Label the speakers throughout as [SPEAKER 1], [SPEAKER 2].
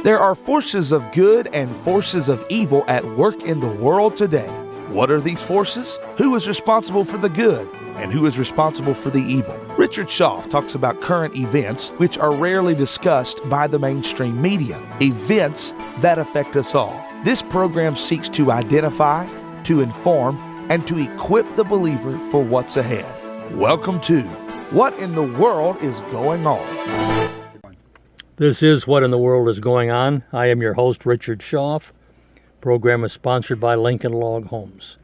[SPEAKER 1] There are forces of good and forces of evil at work in the world today. What are these forces? Who is responsible for the good? And who is responsible for the evil? Richard Shoff talks about current events which are rarely discussed by the mainstream media, events that affect us all. This program seeks to identify, to inform, and to equip the believer for what's ahead. Welcome to What in the World is Going On?
[SPEAKER 2] This is What in the World is Going On. I am your host, Richard Shoff. Program is sponsored by Lincoln Log Homes.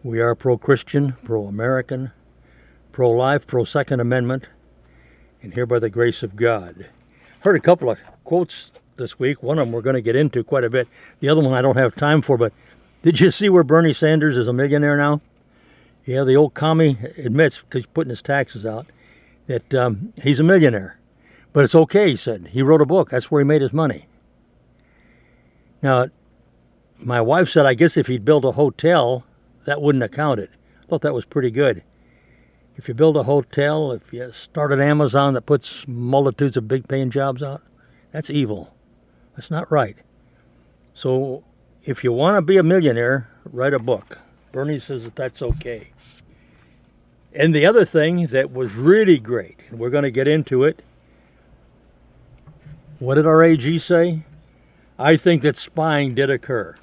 [SPEAKER 2] We are pro-Christian, pro-American, pro-life, pro-Second Amendment, and here by the grace of God. Heard a couple of quotes this week. One of them we're going to get into quite a bit. The other one I don't have time for, but did you see where Bernie Sanders is a millionaire now? Yeah, the old commie admits, because he's putting his taxes out, that he's a millionaire. But it's okay, he said. He wrote a book. That's where he made his money. Now, my wife said, I guess if he'd built a hotel, that wouldn't have counted. I thought that was pretty good. If you build a hotel, if you start an Amazon that puts multitudes of big paying jobs out, that's evil. That's not right. So if you want to be a millionaire, write a book. Bernie says that that's okay. And the other thing that was really great, and we're going to get into it, what did our AG say? I think that spying did occur.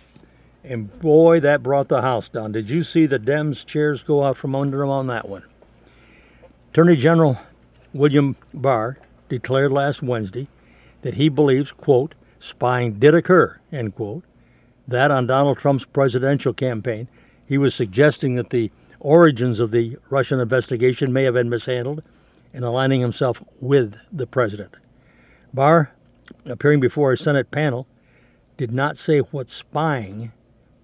[SPEAKER 2] And boy, that brought the house down. Did you see the Dems chairs go out from under them on that one? Attorney General William Barr declared last Wednesday that he believes, quote, spying did occur, end quote. That on Donald Trump's presidential campaign, he was suggesting that the origins of the Russian investigation may have been mishandled and aligning himself with the president. Barr, appearing before a Senate panel, did not say what spying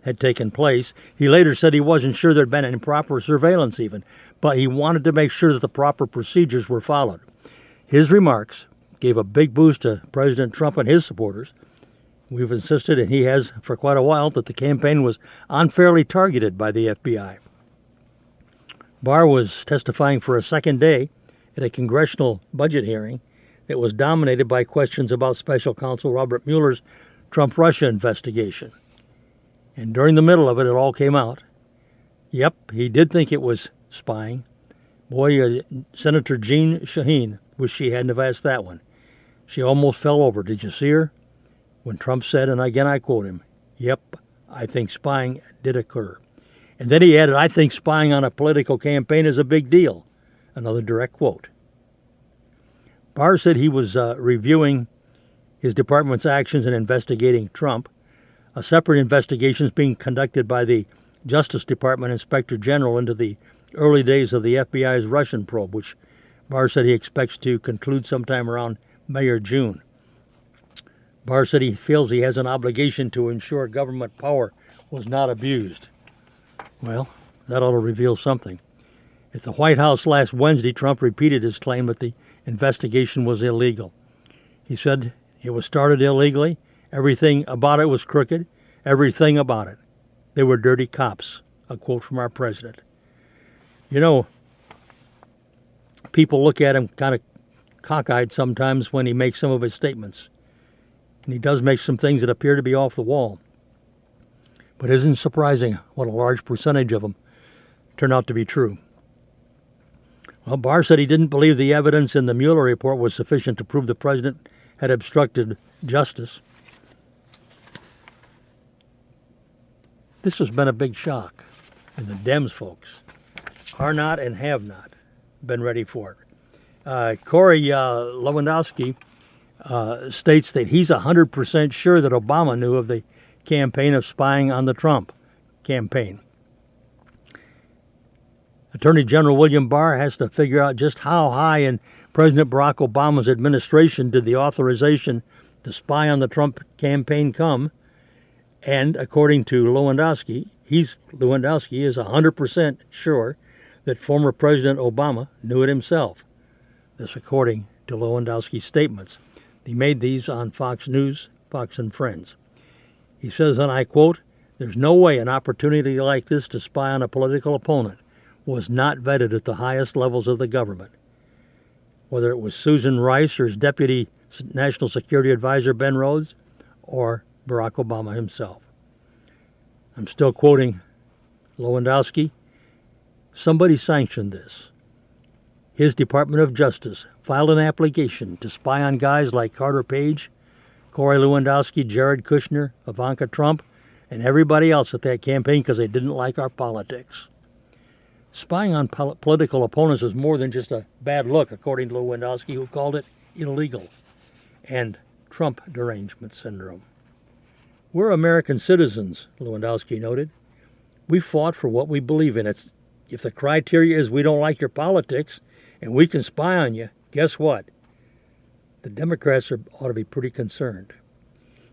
[SPEAKER 2] had taken place. He later said he wasn't sure there had been improper surveillance even, but he wanted to make sure that the proper procedures were followed. His remarks gave a big boost to President Trump and his supporters. We've insisted, and he has for quite a while, that the campaign was unfairly targeted by the FBI. Barr was testifying for a second day at a congressional budget hearing that was dominated by questions about Special Counsel Robert Mueller's Trump-Russia investigation. And during the middle of it, it all came out. Yep, he did think it was spying. Boy, Senator Jeanne Shaheen, wish she hadn't have asked that one. She almost fell over. Did you see her? When Trump said, and again I quote him, yep, I think spying did occur. And then he added, I think spying on a political campaign is a big deal. Another direct quote. Barr said he was reviewing his department's actions in investigating Trump. A separate investigation is being conducted by the Justice Department Inspector General into the early days of the FBI's Russian probe, which Barr said he expects to conclude sometime around May or June. Barr said he feels he has an obligation to ensure government power was not abused. Well, that ought to reveal something. At the White House last Wednesday, Trump repeated his claim that the investigation was illegal. He said it was started illegally. Everything about it was crooked. Everything about it. They were dirty cops. A quote from our president. You know, people look at him kind of cockeyed sometimes when he makes some of his statements. And he does make some things that appear to be off the wall. But it isn't surprising what a large percentage of them turn out to be true. Well, Barr said he didn't believe the evidence in the Mueller report was sufficient to prove the president had obstructed justice. This has been a big shock, and the Dems folks are not and have not been ready for it. Corey Lewandowski states that he's 100% sure that Obama knew of the campaign of spying on the Trump campaign. Attorney General William Barr has to figure out just how high in President Barack Obama's administration did the authorization to spy on the Trump campaign come. And according to Lewandowski, Lewandowski is 100% sure that former President Obama knew it himself. This according to Lewandowski's statements. He made these on Fox News, Fox and Friends. He says, and I quote, "There's no way an opportunity like this to spy on a political opponent was not vetted at the highest levels of the government. Whether it was Susan Rice or his deputy National Security Advisor Ben Rhodes, or Barack Obama himself. I'm still quoting Lewandowski. Somebody sanctioned this. His Department of Justice filed an application to spy on guys like Carter Page, Corey Lewandowski, Jared Kushner, Ivanka Trump, and everybody else at that campaign because they didn't like our politics. Spying on political opponents is more than just a bad look, according to Lewandowski, who called it illegal and Trump derangement syndrome. We're American citizens, Lewandowski noted. We fought for what we believe in. If the criteria is we don't like your politics and we can spy on you, guess what? The Democrats ought to be pretty concerned.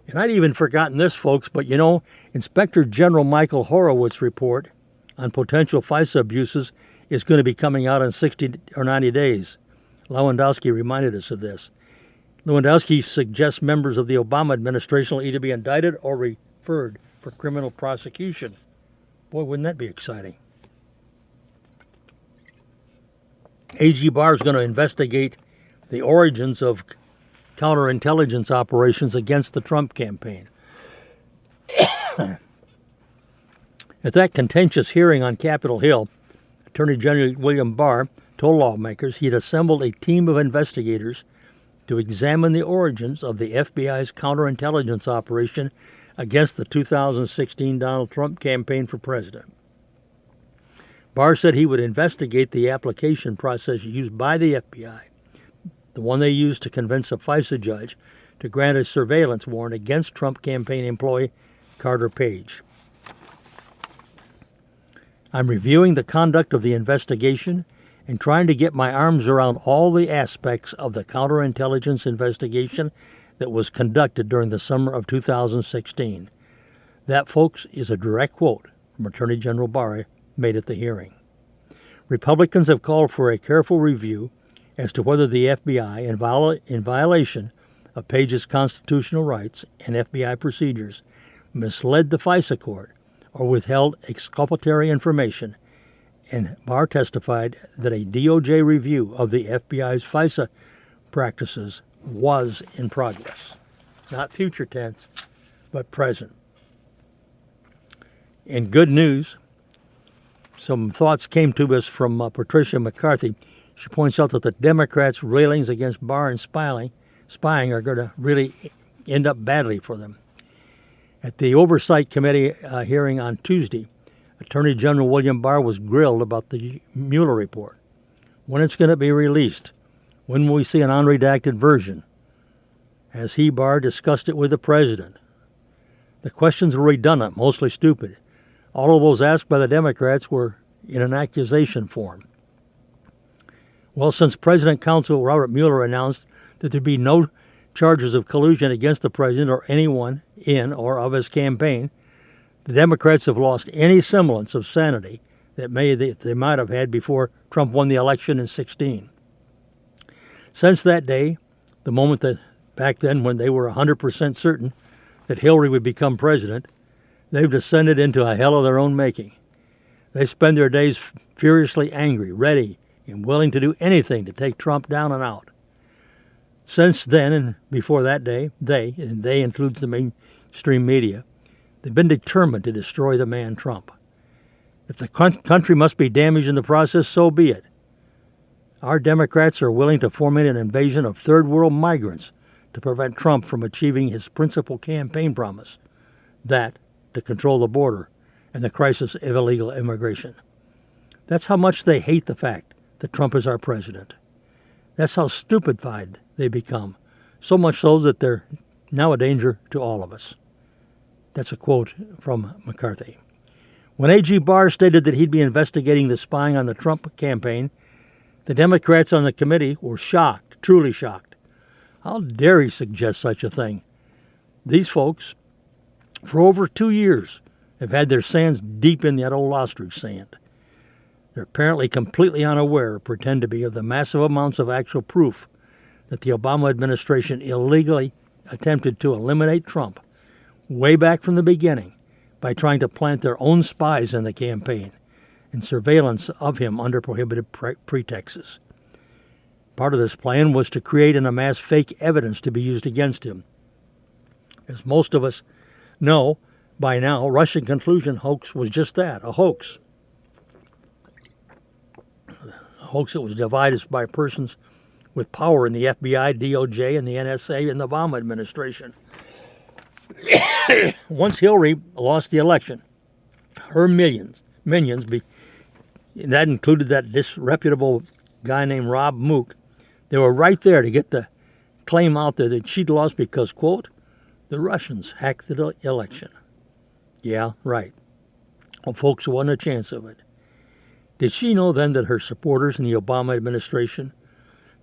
[SPEAKER 2] And I'd even forgotten this, folks, but you know, Inspector General Michael Horowitz's report on potential FISA abuses is going to be coming out in 60 or 90 days. Lewandowski reminded us of this. Lewandowski suggests members of the Obama administration will either be indicted or referred for criminal prosecution. Boy, wouldn't that be exciting? AG Barr is going to investigate the origins of counterintelligence operations against the Trump campaign. At that contentious hearing on Capitol Hill, Attorney General William Barr told lawmakers he'd assembled a team of investigators to examine the origins of the FBI's counterintelligence operation against the 2016 Donald Trump campaign for president. Barr said he would investigate the application process used by the FBI, the one they used to convince a FISA judge to grant a surveillance warrant against Trump campaign employee Carter Page. I'm reviewing the conduct of the investigation and trying to get my arms around all the aspects of the counterintelligence investigation that was conducted during the summer of 2016. That, folks, is a direct quote from Attorney General Barr made at the hearing. Republicans have called for a careful review as to whether the FBI, in violation of Page's constitutional rights and FBI procedures, misled the FISA court or withheld exculpatory information, and Barr testified that a DOJ review of the FBI's FISA practices was in progress. Not future tense, but present. In good news, some thoughts came to us from Patricia McCarthy. She points out that the Democrats' railings against Barr and spying are going to really end up badly for them. At the Oversight Committee hearing on Tuesday, Attorney General William Barr was grilled about the Mueller report. When it's going to be released? When will we see an unredacted version? Has he, Barr, discussed it with the president? The questions were redundant, mostly stupid. All of those asked by the Democrats were in an accusation form. Well, since President Counsel Robert Mueller announced that there'd be no charges of collusion against the president or anyone in or of his campaign, the Democrats have lost any semblance of sanity that they might have had before Trump won the election in 2016. Since that day, the moment that back then when they were 100% certain that Hillary would become president, they've descended into a hell of their own making. They spend their days furiously angry, ready, and willing to do anything to take Trump down and out. Since then, and before that day, they includes the mainstream media, they've been determined to destroy the man Trump. If the country must be damaged in the process, so be it. Our Democrats are willing to foment an invasion of third world migrants to prevent Trump from achieving his principal campaign promise, that to control the border and the crisis of illegal immigration. That's how much they hate the fact that Trump is our president. That's how stupefied they become, so much so that they're now a danger to all of us. That's a quote from McCarthy. When A.G. Barr stated that he'd be investigating the spying on the Trump campaign, the Democrats on the committee were shocked, truly shocked. How dare he suggest such a thing? These folks, for over 2 years, have had their sands deep in that old ostrich sand. They're apparently completely unaware, or pretend to be, of the massive amounts of actual proof that the Obama administration illegally attempted to eliminate Trump way back from the beginning by trying to plant their own spies in the campaign and surveillance of him under prohibited pretexts. Part of this plan was to create and amass fake evidence to be used against him. As most of us know by now, Russian collusion hoax was just that, a hoax. A hoax that was devised by persons with power in the FBI, DOJ, and the NSA in the Obama administration. Once Hillary lost the election, her minions, that included that disreputable guy named Rob Mook, they were right there to get the claim out there that she'd lost because, quote, the Russians hacked the election. Yeah, right. Well, folks, there wasn't a chance of it. Did she know then that her supporters in the Obama administration,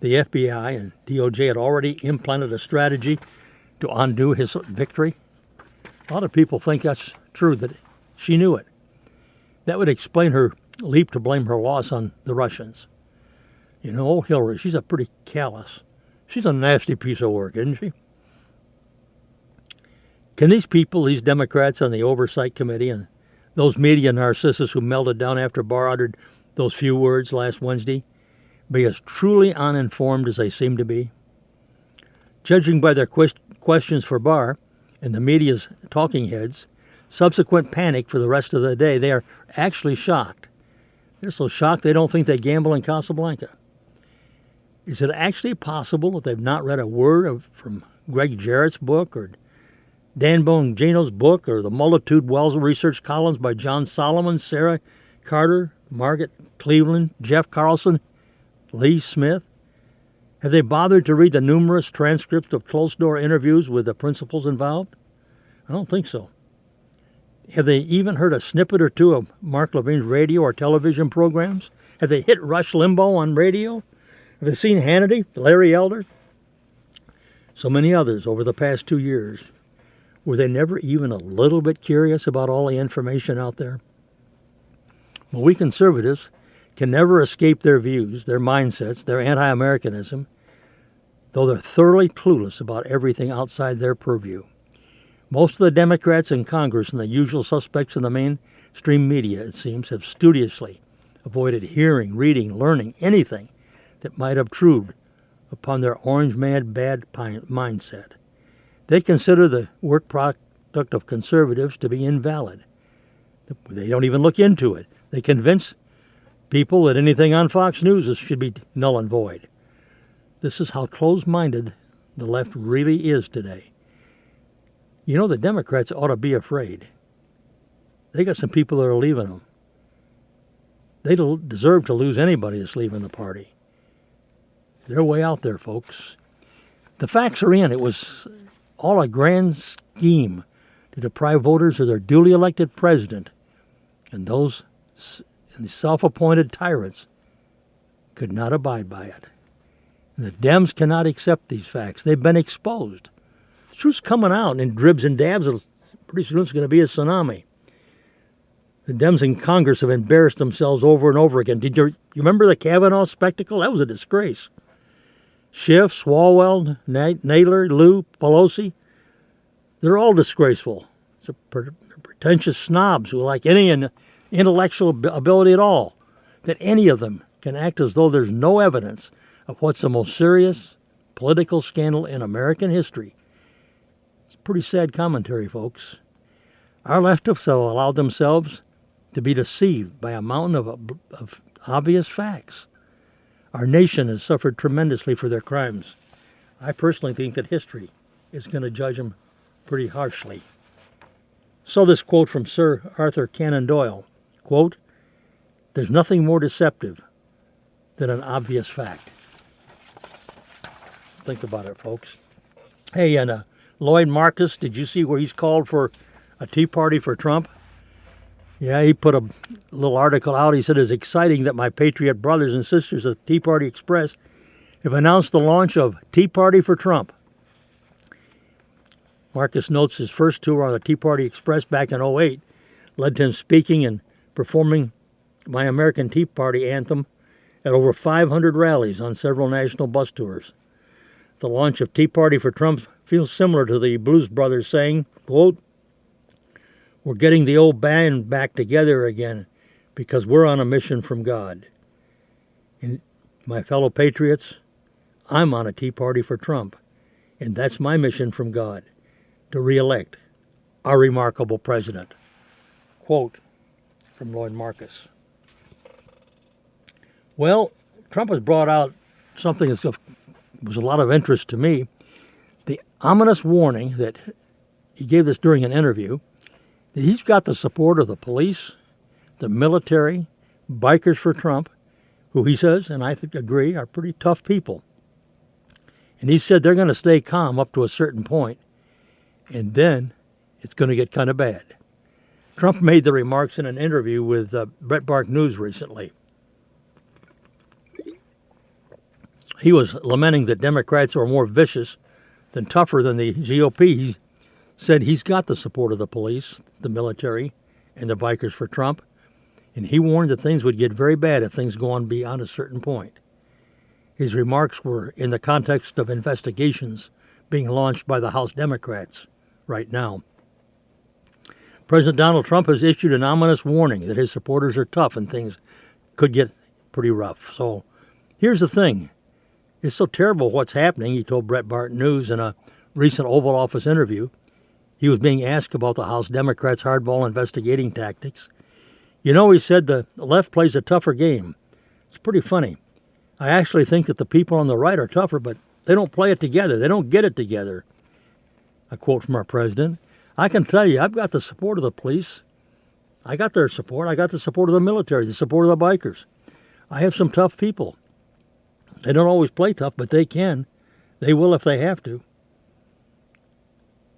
[SPEAKER 2] the FBI and DOJ had already implanted a strategy to undo his victory? A lot of people think that's true, that she knew it. That would explain her leap to blame her loss on the Russians. You know, old Hillary, she's a pretty callous. She's a nasty piece of work, isn't she? Can these people, these Democrats on the Oversight Committee and those media narcissists who melted down after Barr uttered those few words last Wednesday, be as truly uninformed as they seem to be? Judging by their questions for Barr and the media's talking heads, subsequent panic for the rest of the day, they are actually shocked. They're so shocked they don't think they gamble in Casablanca. Is it actually possible that they've not read a word from Greg Jarrett's book or Dan Bongino's book or the multitude Wells research columns by John Solomon, Sarah Carter, Margaret Cleveland, Jeff Carlson, Lee Smith? Have they bothered to read the numerous transcripts of closed-door interviews with the principals involved? I don't think so. Have they even heard a snippet or two of Mark Levine's radio or television programs? Have they hit Rush Limbaugh on radio? Have they seen Hannity, Larry Elder? So many others over the past 2 years. Were they never even a little bit curious about all the information out there? Well, we conservatives can never escape their views, their mindsets, their anti-Americanism, though they're thoroughly clueless about everything outside their purview. Most of the Democrats in Congress and the usual suspects in the mainstream media, it seems, have studiously avoided hearing, reading, learning anything that might obtrude upon their orange-mad bad mindset. They consider the work product of conservatives to be invalid. They don't even look into it. They convince people that anything on Fox News should be null and void. This is how closed-minded the left really is today. You know, the Democrats ought to be afraid. They got some people that are leaving them. They don't deserve to lose anybody that's leaving the party. They're way out there, folks. The facts are in. It was all a grand scheme to deprive voters of their duly elected president, and those self-appointed tyrants could not abide by it. And the Dems cannot accept these facts. They've been exposed. The truth's coming out in dribs and dabs. Pretty soon it's going to be a tsunami. The Dems in Congress have embarrassed themselves over and over again. You remember the Kavanaugh spectacle? That was a disgrace. Schiff, Swalwell, Naylor, Lou, Pelosi, they're all disgraceful. It's a pretentious snobs who lack any intellectual ability at all, that any of them can act as though there's no evidence of what's the most serious political scandal in American history. It's pretty sad commentary, folks. Our leftists have allowed themselves to be deceived by a mountain of obvious facts. Our nation has suffered tremendously for their crimes. I personally think that history is going to judge them pretty harshly. So this quote from Sir Arthur Conan Doyle, quote, "There's nothing more deceptive than an obvious fact." Think about it, folks. Hey, and Lloyd Marcus, did you see where he's called for a tea party for Trump? Yeah, he put a little article out. He said, "It's exciting that my patriot brothers and sisters at Tea Party Express have announced the launch of Tea Party for Trump." Marcus notes his first tour on the Tea Party Express back in '08 led to him speaking and performing My American Tea Party anthem at over 500 rallies on several national bus tours. The launch of Tea Party for Trump feels similar to the Blues Brothers saying, quote, "We're getting the old band back together again because we're on a mission from God." And my fellow patriots, I'm on a Tea Party for Trump, and that's my mission from God, to re-elect our remarkable president. Quote from Lloyd Marcus. Well, Trump has brought out something that was a lot of interest to me. The ominous warning that he gave this during an interview, that he's got the support of the police, the military, bikers for Trump, who he says, and I agree, are pretty tough people. And he said they're going to stay calm up to a certain point, and then it's going to get kind of bad. Trump made the remarks in an interview with Breitbart News recently. He was lamenting that Democrats are more vicious than tougher than the GOP. He said he's got the support of the police, the military, and the bikers for Trump, and he warned that things would get very bad if things go on beyond a certain point. His remarks were in the context of investigations being launched by the House Democrats right now. President Donald Trump has issued an ominous warning that his supporters are tough and things could get pretty rough. So here's the thing. It's so terrible what's happening, he told Breitbart News in a recent Oval Office interview. He was being asked about the House Democrats' hardball investigating tactics. You know, he said, the left plays a tougher game. It's pretty funny. I actually think that the people on the right are tougher, but they don't play it together. They don't get it together. A quote from our president. I can tell you, I've got the support of the police. I got their support. I got the support of the military, the support of the bikers. I have some tough people. They don't always play tough, but they can. They will if they have to.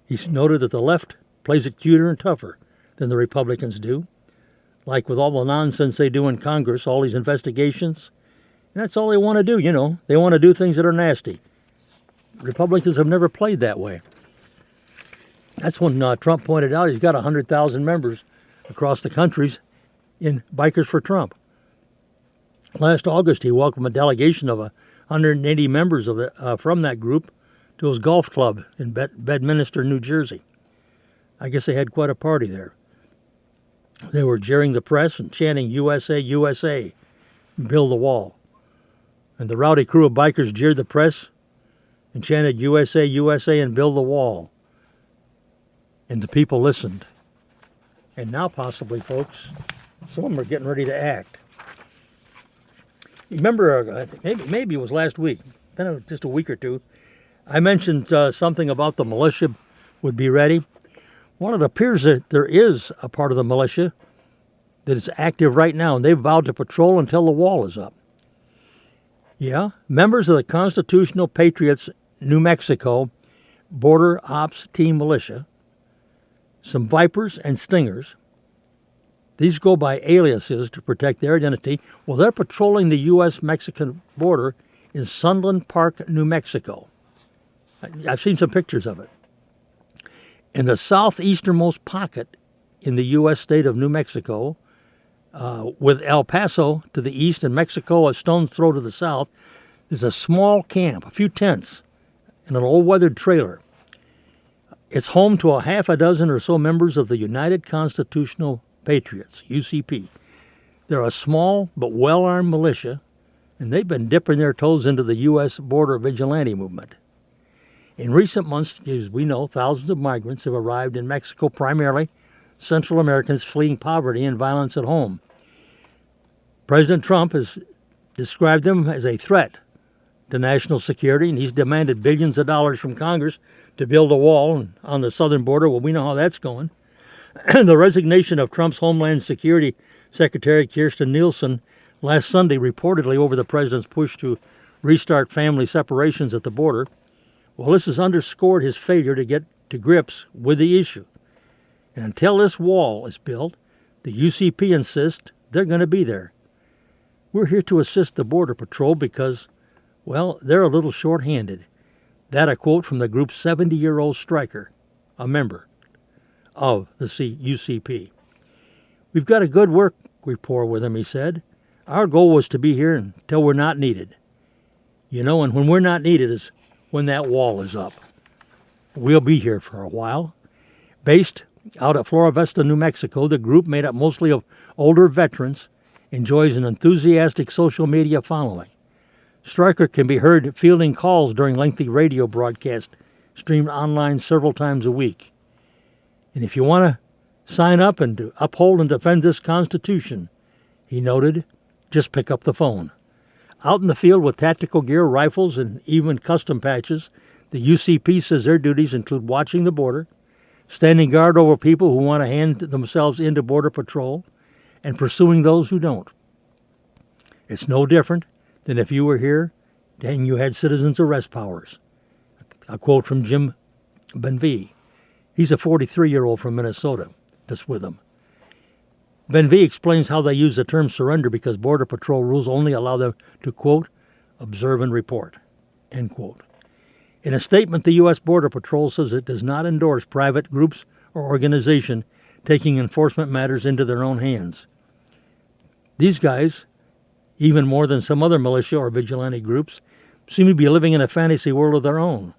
[SPEAKER 2] He noted that the left plays it cuter and tougher than the Republicans do. Like with all the nonsense they do in Congress, all these investigations. And that's all they want to do, you know. They want to do things that are nasty. Republicans have never played that way. That's when Trump pointed out he's got 100,000 members across the countries in Bikers for Trump. Last August, he welcomed a delegation of 180 members from that group to his golf club in Bedminster, New Jersey. I guess they had quite a party there. They were jeering the press and chanting USA, USA, and build the wall. And the rowdy crew of bikers jeered the press and chanted USA, USA, and build the wall. And the people listened. And now possibly, folks, some of them are getting ready to act. Remember, maybe it was last week, just a week or two, I mentioned something about the militia would be ready. Well, it appears that there is a part of the militia that is active right now, and they've vowed to patrol until the wall is up. Yeah, members of the Constitutional Patriots New Mexico Border Ops Team Militia, some Vipers and Stingers. These go by aliases to protect their identity. Well, they're patrolling the U.S.-Mexican border in Sunland Park, New Mexico. I've seen some pictures of it. In the southeasternmost pocket in the U.S. state of New Mexico, with El Paso to the east and Mexico a stone's throw to the south, there's a small camp, a few tents, and an old weathered trailer. It's home to a half a dozen or so members of the United Constitutional Patriots, UCP. They're a small but well-armed militia, and they've been dipping their toes into the U.S. border vigilante movement. In recent months, as we know, thousands of migrants have arrived in Mexico, primarily Central Americans fleeing poverty and violence at home. President Trump has described them as a threat to national security, and he's demanded billions of dollars from Congress to build a wall on the southern border. Well, we know how that's going. The resignation of Trump's Homeland Security Secretary Kirstjen Nielsen last Sunday, reportedly over the president's push to restart family separations at the border. Well, this has underscored his failure to get to grips with the issue. And until this wall is built, the UCP insists they're going to be there. We're here to assist the Border Patrol because, well, they're a little short-handed. That a quote from the group's 70-year-old striker, a member of the UCP. We've got a good work rapport with him, he said. Our goal was to be here until we're not needed. You know, and when we're not needed is when that wall is up. We'll be here for a while. Based out at Flora Vista, New Mexico, the group, made up mostly of older veterans, enjoys an enthusiastic social media following. Stryker can be heard fielding calls during lengthy radio broadcasts streamed online several times a week. And if you want to sign up and to uphold and defend this Constitution, he noted, just pick up the phone. Out in the field with tactical gear, rifles, and even custom patches, the UCP says their duties include watching the border, standing guard over people who want to hand themselves into Border Patrol, and pursuing those who don't. It's no different than if you were here and you had citizens' arrest powers. A quote from Jim Benvie. He's a 43-year-old from Minnesota that's with him. Benvie explains how they use the term surrender because Border Patrol rules only allow them to, quote, observe and report, end quote. In a statement, the U.S. Border Patrol says it does not endorse private groups or organizations taking enforcement matters into their own hands. These guys, even more than some other militia or vigilante groups, seem to be living in a fantasy world of their own,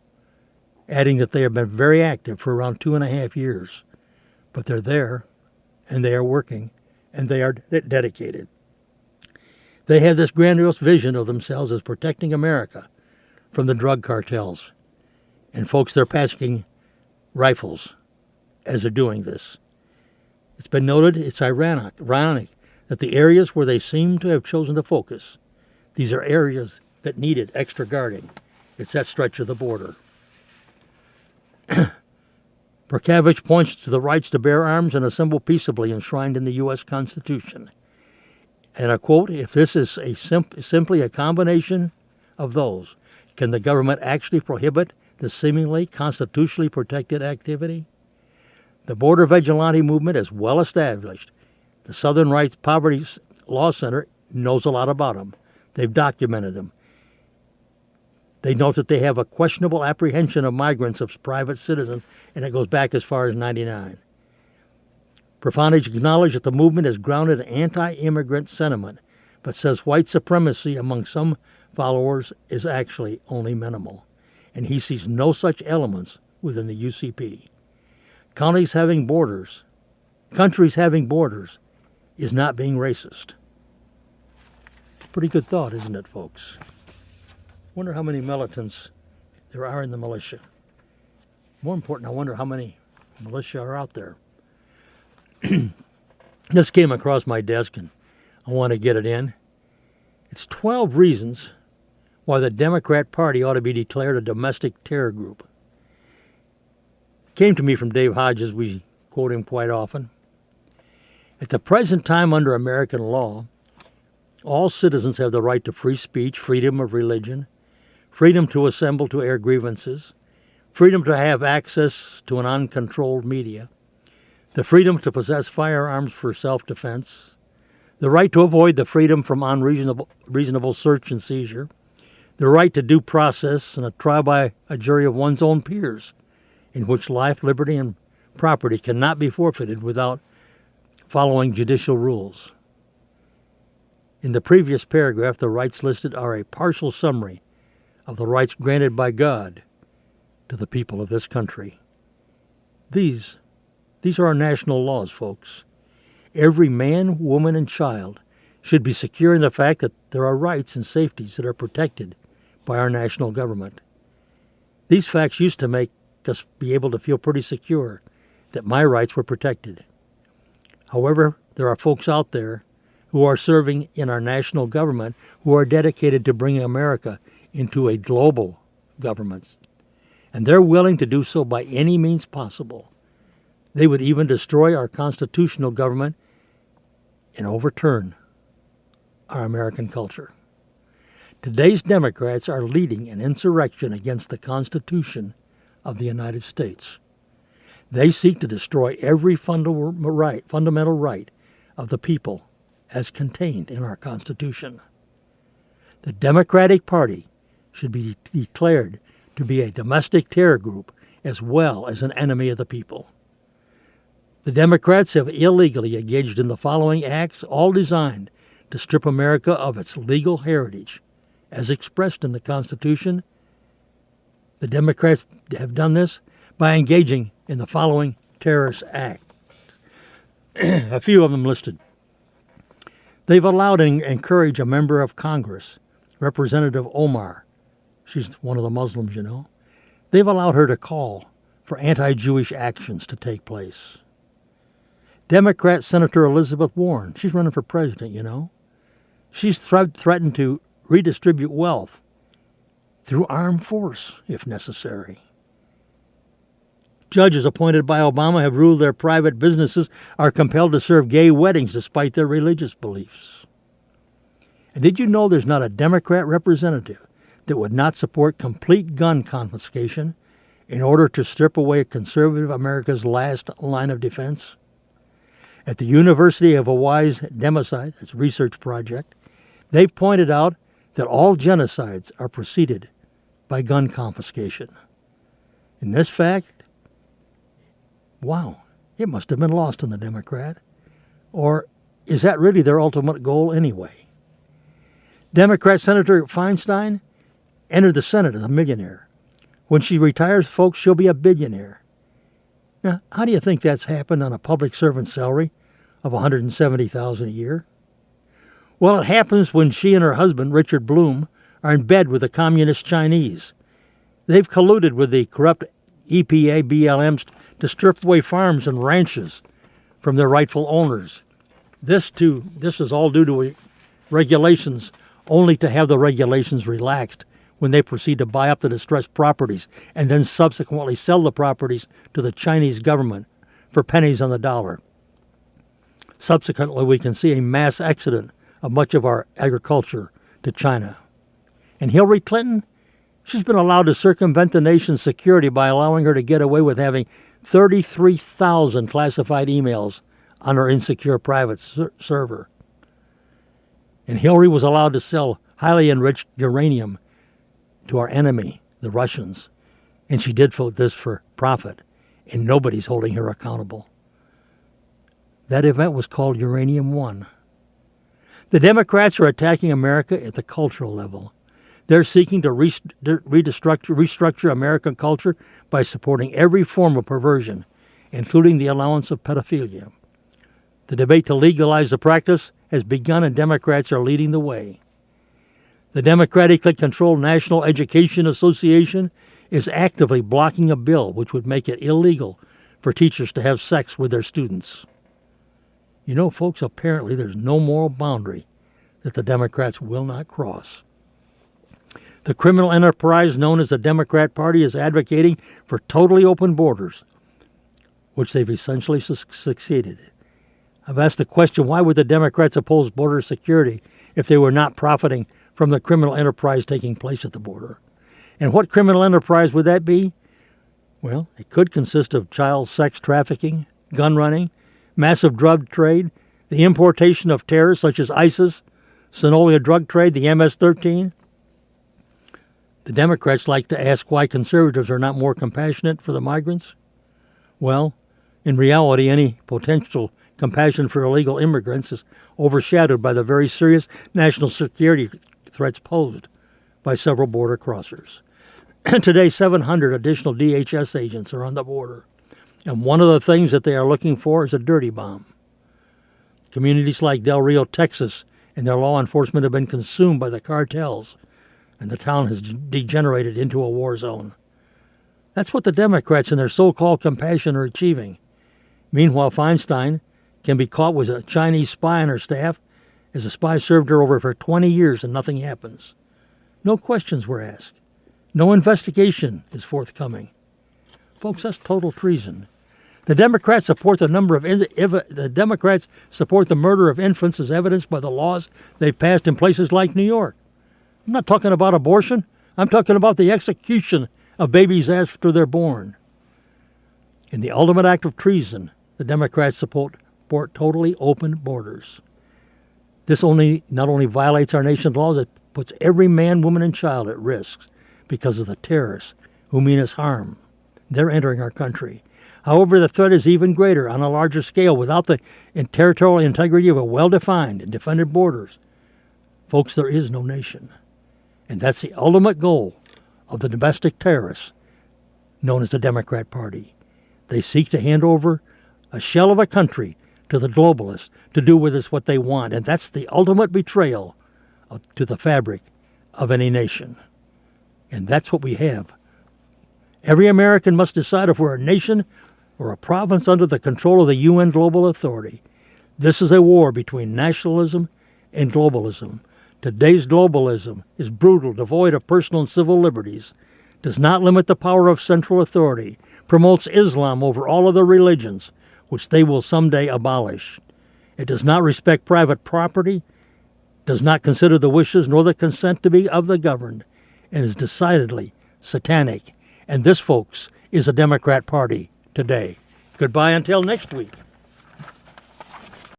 [SPEAKER 2] adding that they have been very active for around 2.5 years. But they're there, and they are working, and they are dedicated. They have this grandiose vision of themselves as protecting America from the drug cartels. And folks, they're passing rifles as they're doing this. It's been noted, it's ironic that the areas where they seem to have chosen to focus, these are areas that needed extra guarding. It's that stretch of the border. Perkavich points to the rights to bear arms and assemble peaceably enshrined in the U.S. Constitution. And I quote, if this is simply a combination of those, can the government actually prohibit the seemingly constitutionally protected activity? The Border Vigilante movement is well established. The Southern Rights Poverty Law Center knows a lot about them. They've documented them. They note that they have a questionable apprehension of migrants as private citizens, and it goes back as far as 99. Profanage acknowledged that the movement is grounded in anti-immigrant sentiment, but says white supremacy among some followers is actually only minimal, and he sees no such elements within the UCP. Countries having borders is not being racist. Pretty good thought, isn't it, folks? Wonder how many militants there are in the militia. More important, I wonder how many militia are out there. This came across my desk, and I want to get it in. It's 12 reasons why the Democrat Party ought to be declared a domestic terror group. Came to me from Dave Hodges. We quote him quite often. At the present time under American law, all citizens have the right to free speech, freedom of religion, freedom to assemble to air grievances, freedom to have access to an uncontrolled media, the freedom to possess firearms for self-defense, the right to avoid the freedom from unreasonable search and seizure, the right to due process and a trial by a jury of one's own peers, in which life, liberty, and property cannot be forfeited without following judicial rules. In the previous paragraph, the rights listed are a partial summary of the rights granted by God to the people of this country. These are our national laws, folks. Every man, woman, and child should be secure in the fact that there are rights and safeties that are protected by our national government. These facts used to make us be able to feel pretty secure that my rights were protected. However, there are folks out there who are serving in our national government who are dedicated to bringing America into a global government. And they're willing to do so by any means possible. They would even destroy our constitutional government and overturn our American culture. Today's Democrats are leading an insurrection against the Constitution of the United States. They seek to destroy every fundamental right of the people as contained in our Constitution. The Democratic Party should be declared to be a domestic terror group as well as an enemy of the people. The Democrats have illegally engaged in the following acts, all designed to strip America of its legal heritage. As expressed in the Constitution, the Democrats have done this by engaging in the following terrorist acts. A few of them listed. They've allowed and encouraged a member of Congress Representative Omar, she's one of the Muslims, you know, they've allowed her to call for anti-Jewish actions to take place. Democrat Senator Elizabeth Warren, she's running for president, you know. She's threatened to redistribute wealth through armed force, if necessary. Judges appointed by Obama have ruled their private businesses are compelled to serve gay weddings despite their religious beliefs. And did you know there's not a Democrat representative that would not support complete gun confiscation in order to strip away conservative America's last line of defense? At the University of Hawaii's Democide, it's a research project, they've pointed out that all genocides are preceded by gun confiscation. And this fact, wow, it must have been lost on the Democrat. Or is that really their ultimate goal anyway? Democrat Senator Feinstein entered the Senate as a millionaire. When she retires, folks, she'll be a billionaire. Now, how do you think that's happened on a public servant salary of $170,000 a year? Well, it happens when she and her husband, Richard Bloom, are in bed with the communist Chinese. They've colluded with the corrupt EPA BLMs to strip away farms and ranches from their rightful owners. This is all due to regulations, only to have the regulations relaxed when they proceed to buy up the distressed properties and then subsequently sell the properties to the Chinese government for pennies on the dollar. Subsequently, we can see a mass exodus of much of our agriculture to China. And Hillary Clinton, she's been allowed to circumvent the nation's security by allowing her to get away with having 33,000 classified emails on her insecure private server. And Hillary was allowed to sell highly enriched uranium to our enemy, the Russians. And she did this for profit. And nobody's holding her accountable. That event was called Uranium One. The Democrats are attacking America at the cultural level. They're seeking to restructure American culture by supporting every form of perversion, including the allowance of pedophilia. The debate to legalize the practice has begun, and Democrats are leading the way. The democratically controlled National Education Association is actively blocking a bill which would make it illegal for teachers to have sex with their students. You know, folks, apparently there's no moral boundary that the Democrats will not cross. The criminal enterprise known as the Democrat Party is advocating for totally open borders, which they've essentially succeeded. I've asked the question, why would the Democrats oppose border security if they were not profiting from the criminal enterprise taking place at the border? And what criminal enterprise would that be? Well, it could consist of child sex trafficking, gun running, massive drug trade, the importation of terrorists such as ISIS, Somalia drug trade, the MS-13. The Democrats like to ask why conservatives are not more compassionate for the migrants. Well, in reality, any potential compassion for illegal immigrants is overshadowed by the very serious national security threats posed by several border crossers. Today, 700 additional DHS agents are on the border, and one of the things that they are looking for is a dirty bomb. Communities like Del Rio, Texas, and their law enforcement have been consumed by the cartels, and the town has degenerated into a war zone. That's what the Democrats and their so-called compassion are achieving. Meanwhile, Feinstein can be caught with a Chinese spy on her staff, as the spy served her over for 20 years and nothing happens. No questions were asked. No investigation is forthcoming. Folks, that's total treason. The Democrats support the murder of infants as evidenced by the laws they've passed in places like New York. I'm not talking about abortion. I'm talking about the execution of babies after they're born. In the ultimate act of treason, the Democrats support totally open borders. This not only violates our nation's laws, it puts every man, woman, and child at risk because of the terrorists who mean us harm. They're entering our country. However, the threat is even greater on a larger scale. Without the territorial integrity of a well-defined and defended borders, folks, there is no nation. And that's the ultimate goal of the domestic terrorists known as the Democrat Party. They seek to hand over a shell of a country to the globalists to do with us what they want. And that's the ultimate betrayal to the fabric of any nation. And that's what we have. Every American must decide if we're a nation or a province under the control of the UN global authority. This is a war between nationalism and globalism. Today's globalism is brutal, devoid of personal and civil liberties, does not limit the power of central authority, promotes Islam over all other religions, which they will someday abolish. It does not respect private property, does not consider the wishes nor the consent to be of the governed, and is decidedly satanic. And this, folks, is the Democrat Party today. Goodbye until next week.